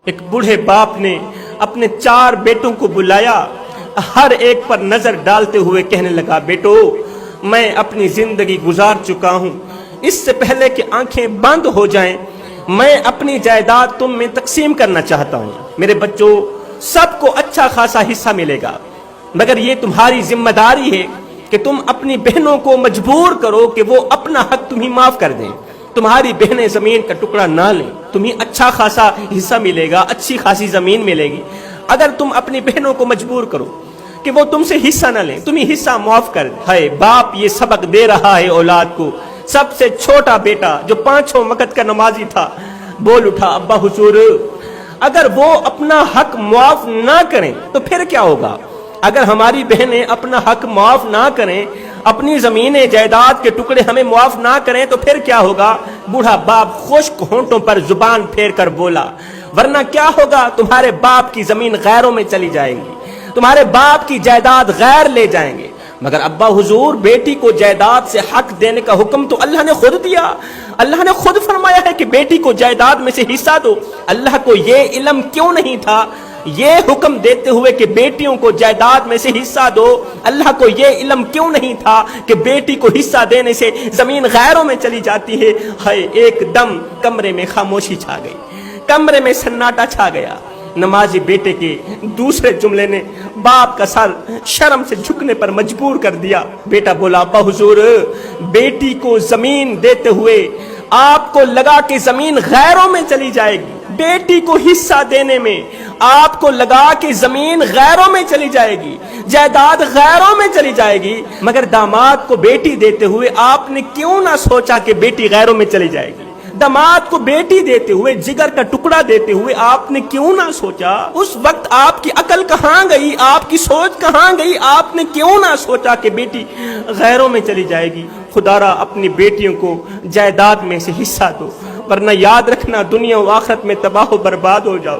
ایک بوڑھے باپ نے اپنے 4 بیٹوں کو بلایا، ہر ایک پر نظر ڈالتے ہوئے کہنے لگا، بیٹو میں اپنی زندگی گزار چکا ہوں، اس سے پہلے کہ آنکھیں بند ہو جائیں میں اپنی جائیداد تم میں تقسیم کرنا چاہتا ہوں۔ میرے بچوں، سب کو اچھا خاصا حصہ ملے گا، مگر یہ تمہاری ذمہ داری ہے کہ تم اپنی بہنوں کو مجبور کرو کہ وہ اپنا حق تمہیں معاف کر دیں۔ تمہاری بہنیں زمین کا ٹکڑا نہ لیں، تمہیں اچھا خاصا حصہ ملے گا، اچھی خاصی زمین ملے گی۔ اگر تم اپنی بہنوں کو مجبور کرو کہ وہ تم سے حصہ نہ لیں، تمہیں حصہ معاف کر دیں۔ ہے باپ یہ سبق دے رہا ہے اولاد کو۔ سب سے چھوٹا بیٹا جو 5 وقت کا نمازی تھا بول اٹھا، ابا حضور اگر وہ اپنا حق معاف نہ کریں تو پھر کیا ہوگا؟ اگر ہماری بہنیں اپنا حق معاف نہ کریں، اپنی زمینیں جائیداد کے ٹکڑے ہمیں معاف نہ کریں تو پھر کیا ہوگا؟ بوڑھا باپ خشک ہونٹوں پر زبان پھیر کر بولا، ورنہ کیا ہوگا؟ تمہارے باپ کی زمین غیروں میں چلی جائے گی، تمہارے باپ کی جائیداد غیر لے جائیں گے۔ مگر ابا حضور بیٹی کو جائیداد سے حق دینے کا حکم تو اللہ نے خود دیا، اللہ نے خود فرمایا ہے کہ بیٹی کو جائیداد میں سے حصہ دو۔ اللہ کو یہ علم کیوں نہیں تھا یہ حکم دیتے ہوئے کہ بیٹیوں کو جائیداد میں سے حصہ دو؟ اللہ کو یہ علم کیوں نہیں تھا کہ بیٹی کو حصہ دینے سے زمین غیروں میں چلی جاتی ہے؟ ایک دم کمرے میں خاموشی چھا گئی، کمرے میں سناٹا چھا گیا۔ نمازی بیٹے کے دوسرے جملے نے باپ کا سر شرم سے جھکنے پر مجبور کر دیا۔ بیٹا بولا، ابا حضور بیٹی کو زمین دیتے ہوئے آپ کو لگا کہ زمین غیروں میں چلی جائے گی، بیٹی کو حصہ دینے میں آپ کو لگا کہ زمین غیروں میں چلی جائے گی، جائیداد غیروں میں چلی جائے گی، مگر داماد کو بیٹی دیتے ہوئے آپ نے کیوں نہ سوچا کہ بیٹی غیروں میں چلی جائے گی؟ داماد کو بیٹی دیتے ہوئے، جگر کا ٹکڑا دیتے ہوئے آپ نے کیوں نہ سوچا؟ اس وقت آپ کی عقل کہاں گئی، آپ کی سوچ کہاں گئی؟ آپ نے کیوں نہ سوچا کہ بیٹی غیروں میں چلی جائے گی؟ خدا را اپنی بیٹیوں کو جائیداد میں سے حصہ دو، ورنہ یاد رکھنا دنیا و آخرت میں تباہ و برباد ہو جاؤ۔